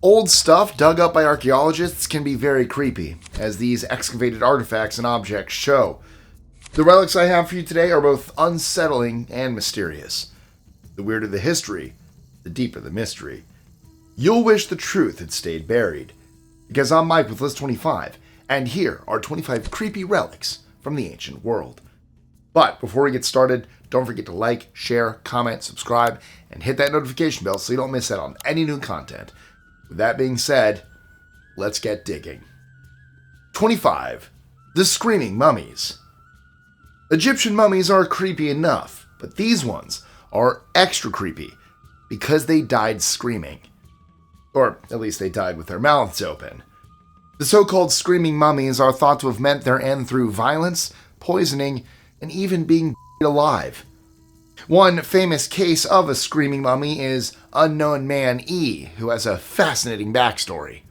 Old stuff dug up by archaeologists can be very creepy, as these excavated artifacts and objects show. The relics I have for you today are both unsettling and mysterious. The weirder the history, the deeper the mystery. You'll wish the truth had stayed buried. Because I'm Mike with List 25, and here are 25 creepy relics from the ancient world. But before we get started, don't forget to like, share, comment, subscribe, and hit that notification bell so you don't miss out on any new content. With that being said, let's get digging. 25. The Screaming Mummies. Egyptian mummies are creepy enough, but these ones are extra creepy because they died screaming. Or at least they died with their mouths open. The so-called screaming mummies are thought to have met their end through violence, poisoning, and even being alive. One famous case of a screaming mummy is Unknown Man E, who has a fascinating backstory.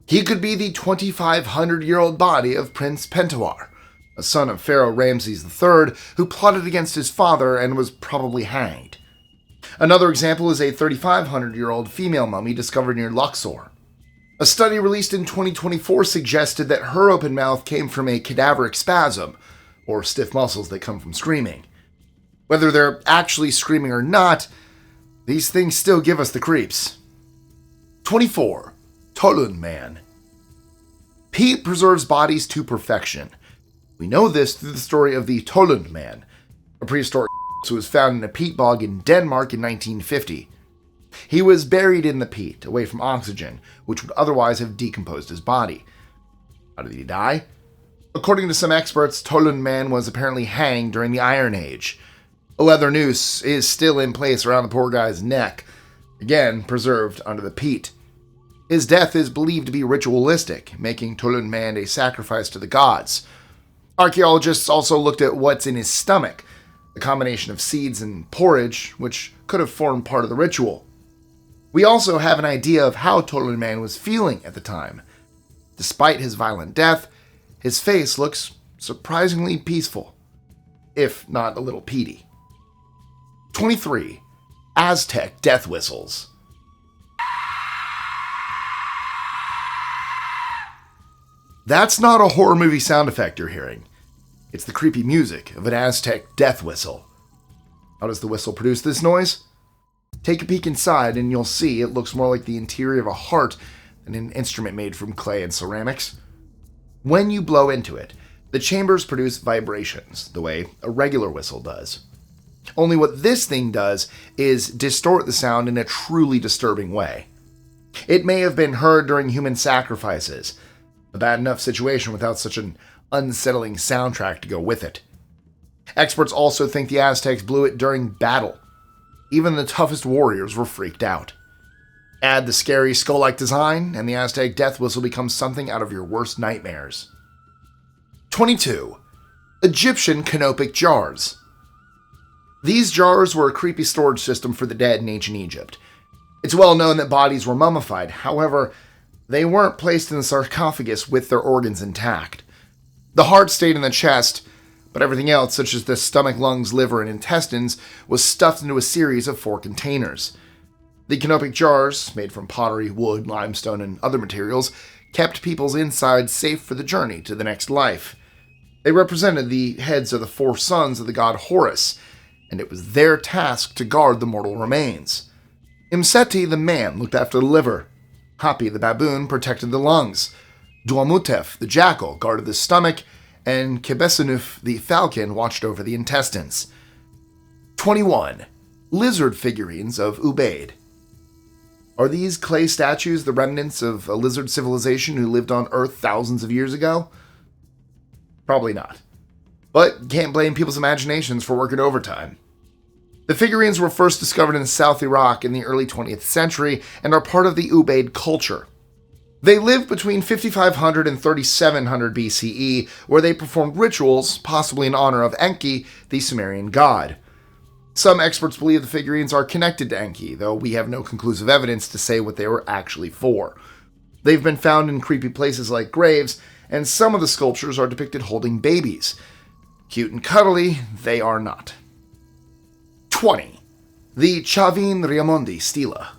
He could be the 2,500-year-old body of Prince Pentawar, a son of Pharaoh Ramses III, who plotted against his father and was probably hanged. Another example is a 3,500-year-old female mummy discovered near Luxor. A study released in 2024 suggested that her open mouth came from a cadaveric spasm, or stiff muscles that come from screaming. Whether they're actually screaming or not, these things still give us the creeps. 24. Tollund Man. Peat preserves bodies to perfection. We know this through the story of the Tollund Man, a prehistoric who was found in a peat bog in Denmark in 1950. He was buried in the peat, away from oxygen, which would otherwise have decomposed his body. How did he die? According to some experts, Tollund Man was apparently hanged during the Iron Age. A leather noose is still in place around the poor guy's neck, again preserved under the peat. His death is believed to be ritualistic, making Tollund Man a sacrifice to the gods. Archaeologists also looked at what's in his stomach, a combination of seeds and porridge, which could have formed part of the ritual. We also have an idea of how Tollund Man was feeling at the time. Despite his violent death, his face looks surprisingly peaceful, if not a little peaty. 23. Aztec Death Whistles. That's not a horror movie sound effect you're hearing. It's the creepy music of an Aztec death whistle. How does the whistle produce this noise? Take a peek inside and you'll see it looks more like the interior of a heart than an instrument made from clay and ceramics. When you blow into it, the chambers produce vibrations, the way a regular whistle does. Only what this thing does is distort the sound in a truly disturbing way. It may have been heard during human sacrifices, a bad enough situation without such an unsettling soundtrack to go with it. Experts also think the Aztecs blew it during battle. Even the toughest warriors were freaked out. Add the scary skull-like design, and the Aztec death whistle becomes something out of your worst nightmares. 22. Egyptian Canopic Jars. These jars were a creepy storage system for the dead in ancient Egypt. It's well known that bodies were mummified, however, they weren't placed in the sarcophagus with their organs intact. The heart stayed in the chest, but everything else, such as the stomach, lungs, liver, and intestines, was stuffed into a series of 4 containers. The canopic jars, made from pottery, wood, limestone, and other materials, kept people's insides safe for the journey to the next life. They represented the heads of the 4 sons of the god Horus, and it was their task to guard the mortal remains. Imseti the man looked after the liver. Hapi the baboon protected the lungs. Duamutef the jackal guarded the stomach, and Kebesenuf the falcon watched over the intestines. 21. Lizard figurines of Ubaid. Are these clay statues the remnants of a lizard civilization who lived on Earth thousands of years ago? Probably not. But can't blame people's imaginations for working overtime. The figurines were first discovered in South Iraq in the early 20th century and are part of the Ubaid culture. They lived between 5500 and 3700 BCE, where they performed rituals, possibly in honor of Enki, the Sumerian god. Some experts believe the figurines are connected to Enki, though we have no conclusive evidence to say what they were actually for. They've been found in creepy places like graves, and some of the sculptures are depicted holding babies. Cute and cuddly, they are not. 20. The Chavín Raimondi Stela.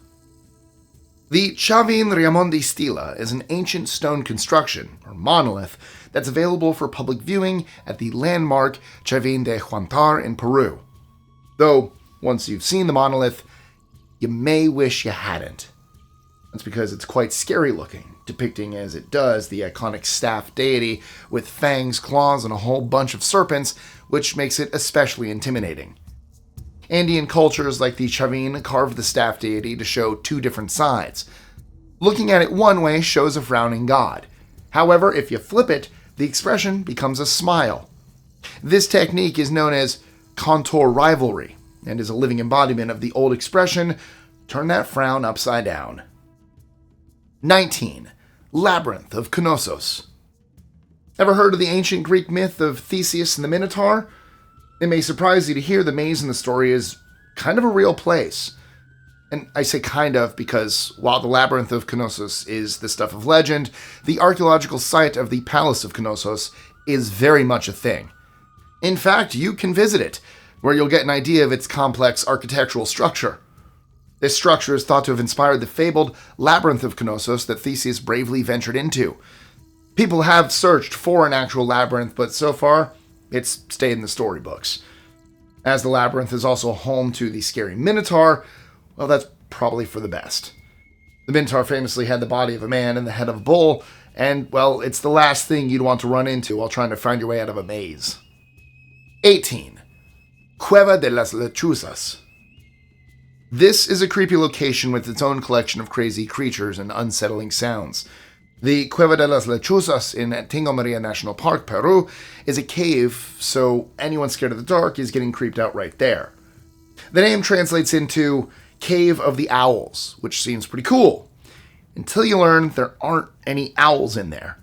The Chavín Raimondi Stela is an ancient stone construction, or monolith, that's available for public viewing at the landmark Chavín de Huántar in Peru. Though, once you've seen the monolith, you may wish you hadn't. That's because it's quite scary looking, depicting as it does the iconic staff deity with fangs, claws, and a whole bunch of serpents, which makes it especially intimidating. Andean cultures like the Chavín carved the staff deity to show two different sides. Looking at it one way shows a frowning god. However, if you flip it, the expression becomes a smile. This technique is known as contour rivalry, and is a living embodiment of the old expression, turn that frown upside down. 19. Labyrinth of Knossos. Ever heard of the ancient Greek myth of Theseus and the Minotaur? It may surprise you to hear the maze in the story is kind of a real place. And I say kind of because while the Labyrinth of Knossos is the stuff of legend, the archaeological site of the Palace of Knossos is very much a thing. In fact, you can visit it, where you'll get an idea of its complex architectural structure. This structure is thought to have inspired the fabled Labyrinth of Knossos that Theseus bravely ventured into. People have searched for an actual labyrinth, but so far, it's stayed in the storybooks. As the labyrinth is also home to the scary Minotaur, well, that's probably for the best. The Minotaur famously had the body of a man and the head of a bull, and, well, it's the last thing you'd want to run into while trying to find your way out of a maze. 18. Cueva de las Lechuzas. This is a creepy location with its own collection of crazy creatures and unsettling sounds. The Cueva de las Lechuzas in Tingo Maria National Park, Peru, is a cave, so anyone scared of the dark is getting creeped out right there. The name translates into Cave of the Owls, which seems pretty cool, until you learn there aren't any owls in there.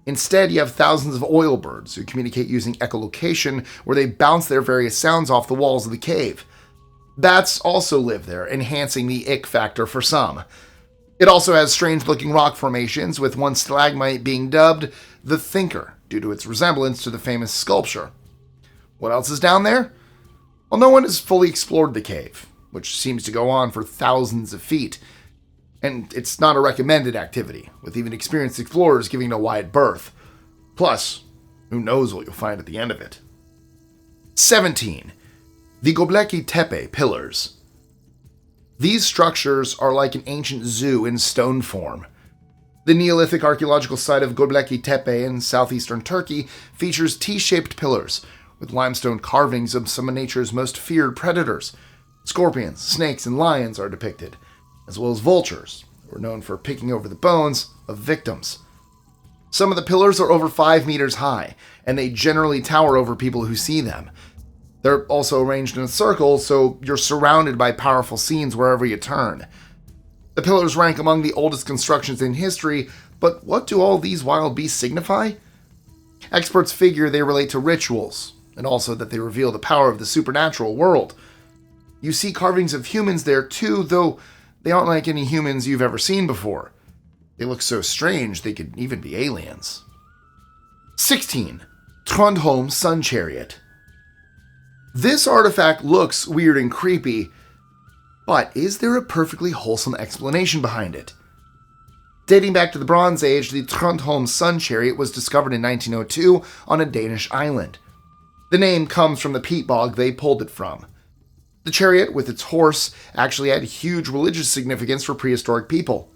Instead, you have thousands of oil birds who communicate using echolocation, where they bounce their various sounds off the walls of the cave. Bats also live there, enhancing the ick factor for some. It also has strange-looking rock formations, with one stalagmite being dubbed the Thinker, due to its resemblance to the famous sculpture. What else is down there? Well, no one has fully explored the cave, which seems to go on for thousands of feet. And it's not a recommended activity, with even experienced explorers giving it a wide berth. Plus, who knows what you'll find at the end of it. 17. The Göbekli Tepe Pillars. These structures are like an ancient zoo in stone form. The Neolithic archaeological site of Göbekli Tepe in southeastern Turkey features T-shaped pillars, with limestone carvings of some of nature's most feared predators. Scorpions, snakes, and lions are depicted, as well as vultures, who are known for picking over the bones of victims. Some of the pillars are over 5 meters high, and they generally tower over people who see them. They're also arranged in a circle, so you're surrounded by powerful scenes wherever you turn. The pillars rank among the oldest constructions in history, but what do all these wild beasts signify? Experts figure they relate to rituals, and also that they reveal the power of the supernatural world. You see carvings of humans there too, though they aren't like any humans you've ever seen before. They look so strange they could even be aliens. 16. Trundholm Sun Chariot. This artifact looks weird and creepy, but is there a perfectly wholesome explanation behind it? Dating back to the Bronze Age, the Trundholm Sun Chariot was discovered in 1902 on a Danish island. The name comes from the peat bog they pulled it from. The chariot, with its horse, actually had huge religious significance for prehistoric people.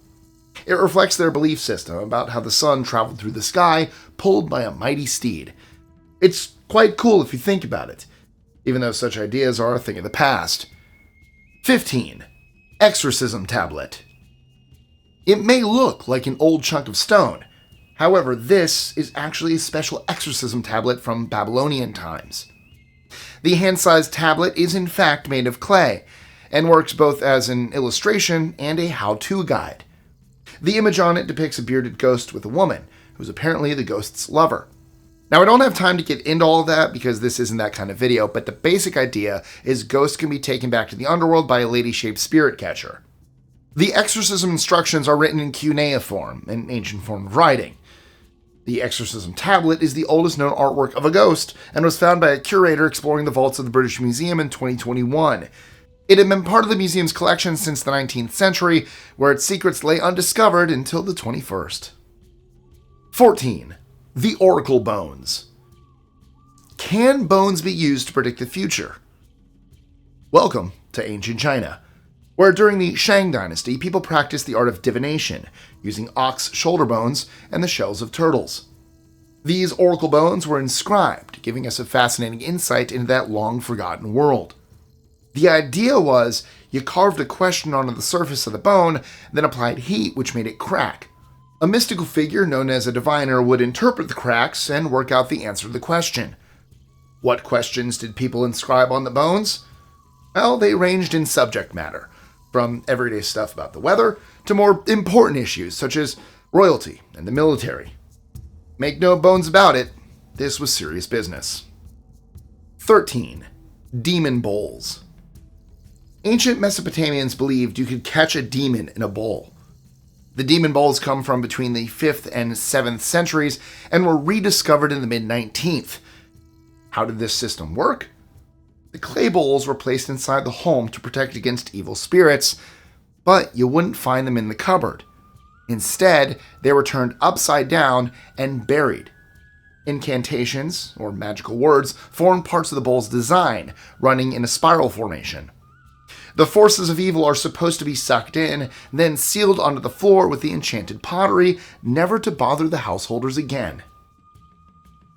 It reflects their belief system about how the sun traveled through the sky, pulled by a mighty steed. It's quite cool if you think about it, even though such ideas are a thing of the past. 15. Exorcism Tablet. It may look like an old chunk of stone. However, this is actually a special exorcism tablet from Babylonian times. The hand-sized tablet is in fact made of clay, and works both as an illustration and a how-to guide. The image on it depicts a bearded ghost with a woman, who's apparently the ghost's lover. Now, I don't have time to get into all of that because this isn't that kind of video, but the basic idea is ghosts can be taken back to the underworld by a lady-shaped spirit catcher. The exorcism instructions are written in cuneiform, an ancient form of writing. The exorcism tablet is the oldest known artwork of a ghost and was found by a curator exploring the vaults of the British Museum in 2021. It had been part of the museum's collection since the 19th century, where its secrets lay undiscovered until the 21st. 14. The Oracle Bones. Can bones be used to predict the future? Welcome to ancient China, where during the Shang dynasty, people practiced the art of divination, using ox shoulder bones and the shells of turtles. These oracle bones were inscribed, giving us a fascinating insight into that long-forgotten world. The idea was you carved a question onto the surface of the bone, then applied heat, which made it crack. A mystical figure known as a diviner would interpret the cracks and work out the answer to the question. What questions did people inscribe on the bones? Well, they ranged in subject matter, from everyday stuff about the weather to more important issues such as royalty and the military. Make no bones about it, this was serious business. 13. Demon Bowls. Ancient Mesopotamians believed you could catch a demon in a bowl. The demon bowls come from between the 5th and 7th centuries and were rediscovered in the mid-19th. How did this system work? The clay bowls were placed inside the home to protect against evil spirits, but you wouldn't find them in the cupboard. Instead, they were turned upside down and buried. Incantations, or magical words, formed parts of the bowl's design, running in a spiral formation. The forces of evil are supposed to be sucked in, then sealed onto the floor with the enchanted pottery, never to bother the householders again.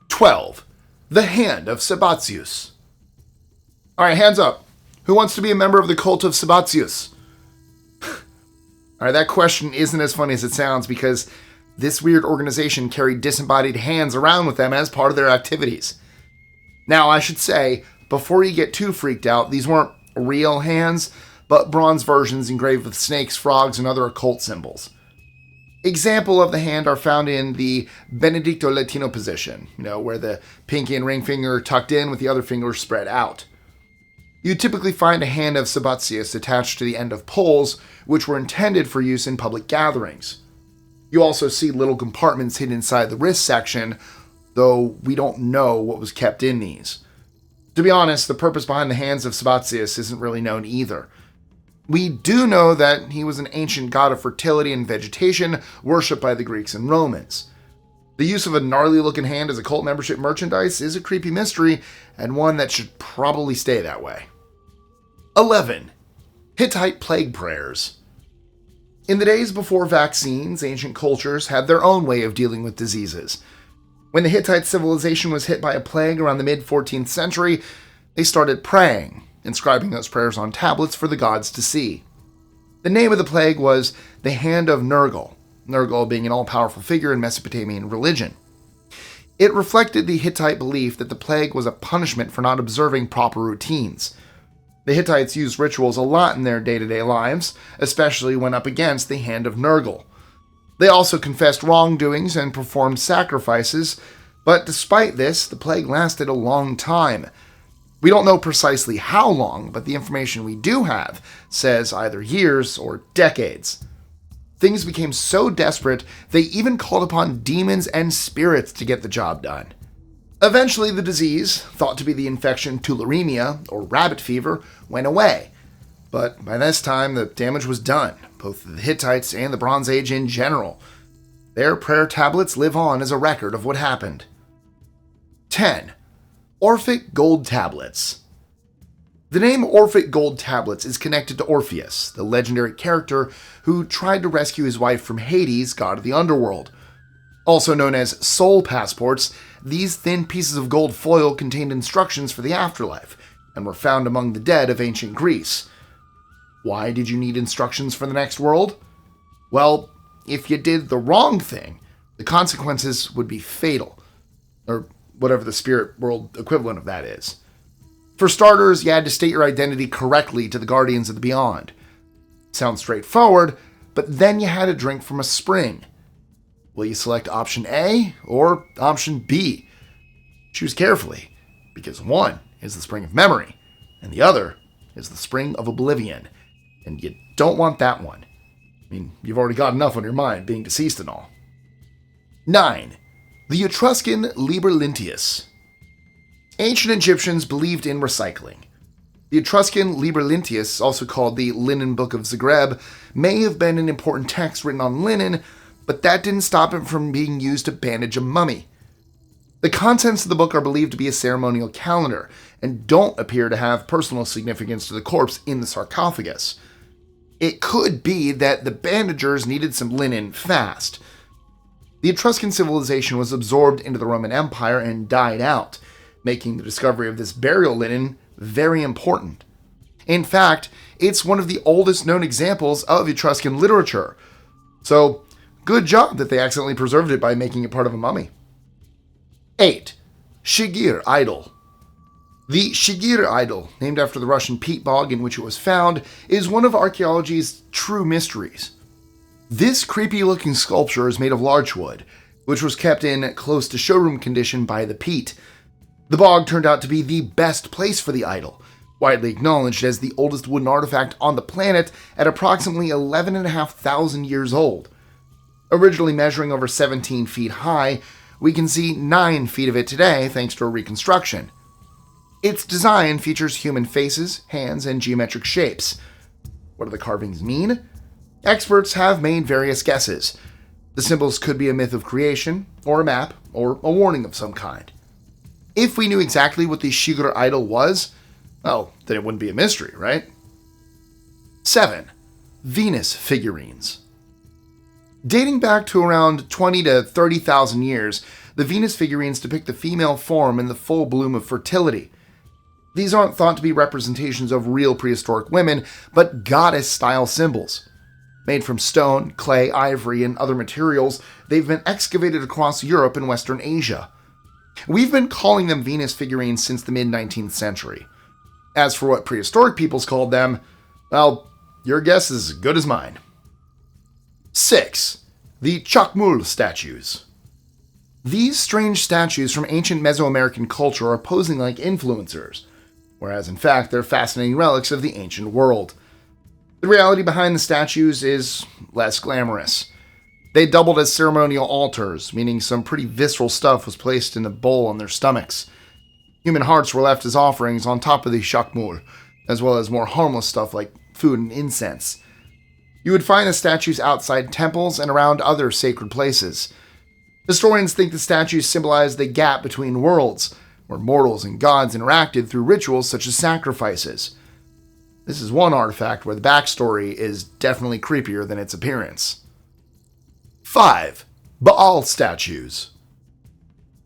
12. The Hand of Sabazius. Alright, hands up. Who wants to be a member of the cult of Sabazius? Alright, that question isn't as funny as it sounds because this weird organization carried disembodied hands around with them as part of their activities. Now, I should say, before you get too freaked out, these weren't real hands, but bronze versions engraved with snakes, frogs, and other occult symbols. Example of the hand are found in the Benedicto Latino position, where the pinky and ring finger are tucked in with the other fingers spread out. You typically find a hand of Sabazius attached to the end of poles, which were intended for use in public gatherings. You also see little compartments hidden inside the wrist section, though we don't know what was kept in these. To be honest, the purpose behind the hands of Sabazius isn't really known either. We do know that he was an ancient god of fertility and vegetation, worshipped by the Greeks and Romans. The use of a gnarly-looking hand as a cult membership merchandise is a creepy mystery, and one that should probably stay that way. 11. Hittite plague prayers. In the days before vaccines, ancient cultures had their own way of dealing with diseases. When the Hittite civilization was hit by a plague around the mid-14th century, they started praying, inscribing those prayers on tablets for the gods to see. The name of the plague was the Hand of Nergal, Nergal being an all-powerful figure in Mesopotamian religion. It reflected the Hittite belief that the plague was a punishment for not observing proper routines. The Hittites used rituals a lot in their day-to-day lives, especially when up against the Hand of Nergal. They also confessed wrongdoings and performed sacrifices, but despite this, the plague lasted a long time. We don't know precisely how long, but the information we do have says either years or decades. Things became so desperate, they even called upon demons and spirits to get the job done. Eventually, the disease, thought to be the infection tularemia, or rabbit fever, went away. But by this time, the damage was done, both the Hittites and the Bronze Age in general. Their prayer tablets live on as a record of what happened. 10. Orphic Gold Tablets. The name Orphic Gold Tablets is connected to Orpheus, the legendary character who tried to rescue his wife from Hades, god of the underworld. Also known as soul passports, these thin pieces of gold foil contained instructions for the afterlife, and were found among the dead of ancient Greece. Why did you need instructions for the next world? Well, if you did the wrong thing, the consequences would be fatal, or whatever the spirit world equivalent of that is. For starters, you had to state your identity correctly to the guardians of the beyond. Sounds straightforward, but then you had to drink from a spring. Will you select option A or option B? Choose carefully, because one is the spring of memory, and the other is the spring of oblivion, and you don't want that one. I mean, you've already got enough on your mind, being deceased and all. 9. The Etruscan Liber Linteus. Ancient Egyptians believed in recycling. The Etruscan Liber Linteus, also called the Linen Book of Zagreb, may have been an important text written on linen, but that didn't stop it from being used to bandage a mummy. The contents of the book are believed to be a ceremonial calendar, and don't appear to have personal significance to the corpse in the sarcophagus. It could be that the bandagers needed some linen fast. The Etruscan civilization was absorbed into the Roman Empire and died out, making the discovery of this burial linen very important. In fact, it's one of the oldest known examples of Etruscan literature. So, good job that they accidentally preserved it by making it part of a mummy. 8. Shigir Idol. The Shigir Idol, named after the Russian peat bog in which it was found, is one of archaeology's true mysteries. This creepy-looking sculpture is made of larch wood, which was kept in close to showroom condition by the peat. The bog turned out to be the best place for the idol, widely acknowledged as the oldest wooden artifact on the planet at approximately 11,500 years old. Originally measuring over 17 feet high, we can see 9 feet of it today thanks to a reconstruction. Its design features human faces, hands, and geometric shapes. What do the carvings mean? Experts have made various guesses. The symbols could be a myth of creation, or a map, or a warning of some kind. If we knew exactly what the Shigir Idol was, well, then it wouldn't be a mystery, right? 7. Venus figurines. Dating back to around 20 to 30,000 years, the Venus figurines depict the female form in the full bloom of fertility. These aren't thought to be representations of real prehistoric women, but goddess-style symbols. Made from stone, clay, ivory, and other materials, they've been excavated across Europe and Western Asia. We've been calling them Venus figurines since the mid-19th century. As for what prehistoric peoples called them, well, your guess is as good as mine. 6. The Chacmool Statues. These strange statues from ancient Mesoamerican culture are posing like influencers, whereas in fact they're fascinating relics of the ancient world. The reality behind the statues is less glamorous. They doubled as ceremonial altars, meaning some pretty visceral stuff was placed in a bowl on their stomachs. Human hearts were left as offerings on top of the Chacmool, as well as more harmless stuff like food and incense. You would find the statues outside temples and around other sacred places. Historians think the statues symbolize the gap between worlds, where mortals and gods interacted through rituals such as sacrifices. This is one artifact where the backstory is definitely creepier than its appearance. 5. Baal Statues.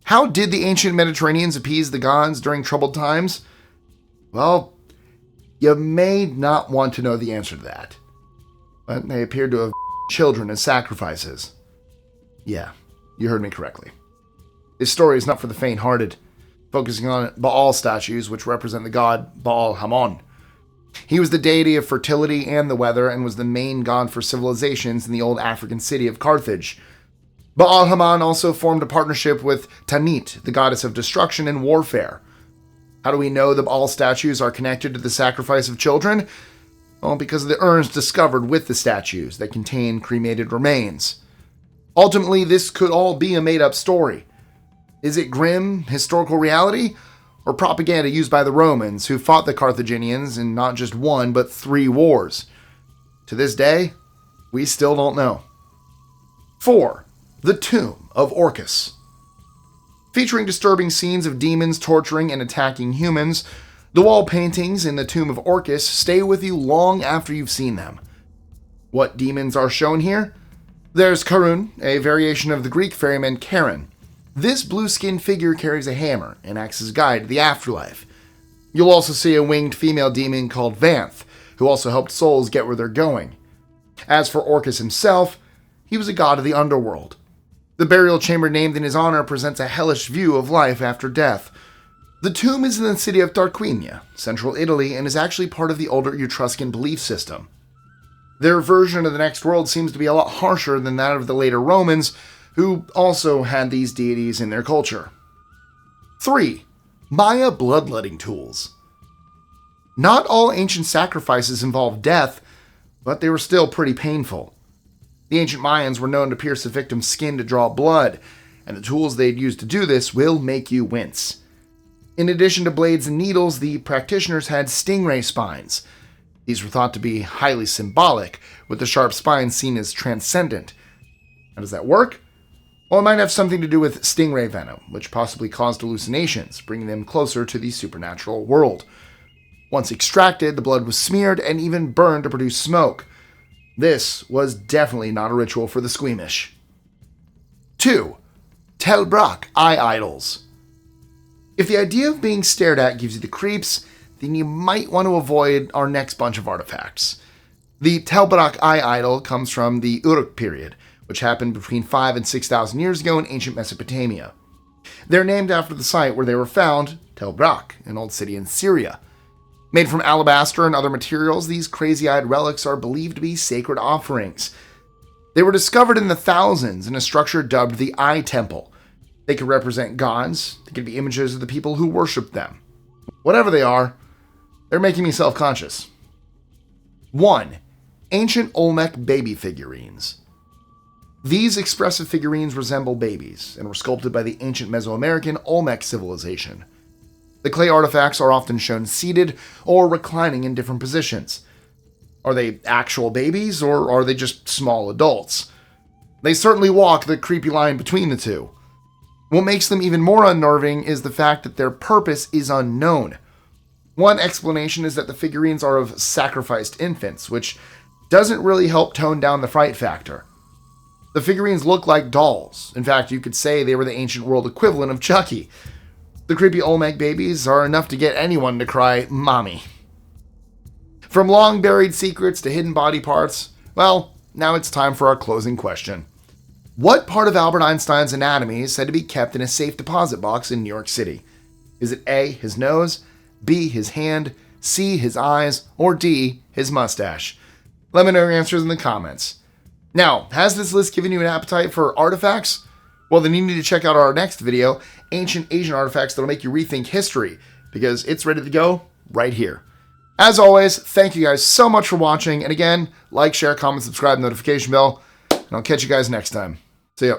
How did the ancient Mediterraneans appease the gods during troubled times? Well, you may not want to know the answer to that. But they appeared to have children as sacrifices. Yeah, you heard me correctly. This story is not for the faint-hearted, focusing on Baal statues, which represent the god Baal Hamon. He was the deity of fertility and the weather, and was the main god for civilizations in the old African city of Carthage. Baal Hamon also formed a partnership with Tanit, the goddess of destruction and warfare. How do we know the Baal statues are connected to the sacrifice of children? Well, because of the urns discovered with the statues that contain cremated remains. Ultimately, this could all be a made-up story. Is it grim, historical reality? Or propaganda used by the Romans, who fought the Carthaginians in not just one, but 3 wars? To this day, we still don't know. 4. The Tomb of Orcus. Featuring disturbing scenes of demons torturing and attacking humans, the wall paintings in the Tomb of Orcus stay with you long after you've seen them. What demons are shown here? There's Karun, a variation of the Greek ferryman Charon. This blue-skinned figure carries a hammer and acts as a guide to the afterlife. You'll also see a winged female demon called Vanth, who also helped souls get where they're going. As for Orcus himself, he was a god of the underworld. The burial chamber named in his honor presents a hellish view of life after death. The tomb is in the city of Tarquinia, central Italy, and is actually part of the older Etruscan belief system. Their version of the next world seems to be a lot harsher than that of the later Romans, who also had these deities in their culture. 3. Maya bloodletting tools. Not all ancient sacrifices involved death, but they were still pretty painful. The ancient Mayans were known to pierce a victim's skin to draw blood, and the tools they'd used to do this will make you wince. In addition to blades and needles, the practitioners had stingray spines. These were thought to be highly symbolic, with the sharp spines seen as transcendent. How does that work? Well, it might have something to do with stingray venom, which possibly caused hallucinations, bringing them closer to the supernatural world. Once extracted, the blood was smeared and even burned to produce smoke. This was definitely not a ritual for the squeamish. 2. Tel Brak eye idols. If the idea of being stared at gives you the creeps, then you might want to avoid our next bunch of artifacts. The Tel Brak eye idol comes from the Uruk period, which happened between 5,000 and 6,000 years ago in ancient Mesopotamia. They're named after the site where they were found, Tel Brak, an old city in Syria. Made from alabaster and other materials, these crazy-eyed relics are believed to be sacred offerings. They were discovered in the thousands in a structure dubbed the Eye Temple. They could represent gods, they could be images of the people who worship them. Whatever they are, they're making me self-conscious. 1. Ancient Olmec baby figurines. These expressive figurines resemble babies and were sculpted by the ancient Mesoamerican Olmec civilization. The clay artifacts are often shown seated or reclining in different positions. Are they actual babies or are they just small adults? They certainly walk the creepy line between the two. What makes them even more unnerving is the fact that their purpose is unknown. One explanation is that the figurines are of sacrificed infants, which doesn't really help tone down the fright factor. The figurines look like dolls. In fact, you could say they were the ancient world equivalent of Chucky. The creepy Olmec babies are enough to get anyone to cry, "Mommy." From long-buried secrets to hidden body parts, well, now it's time for our closing question. What part of Albert Einstein's anatomy is said to be kept in a safe deposit box in New York City? Is it A, his nose, B, his hand, C, his eyes, or D, his mustache? Let me know your answers in the comments. Now, has this list given you an appetite for artifacts? Well, then you need to check out our next video, Ancient Asian Artifacts That'll Make You Rethink History, because it's ready to go right here. As always, thank you guys so much for watching, and again, like, share, comment, subscribe, notification bell, and I'll catch you guys next time. See ya.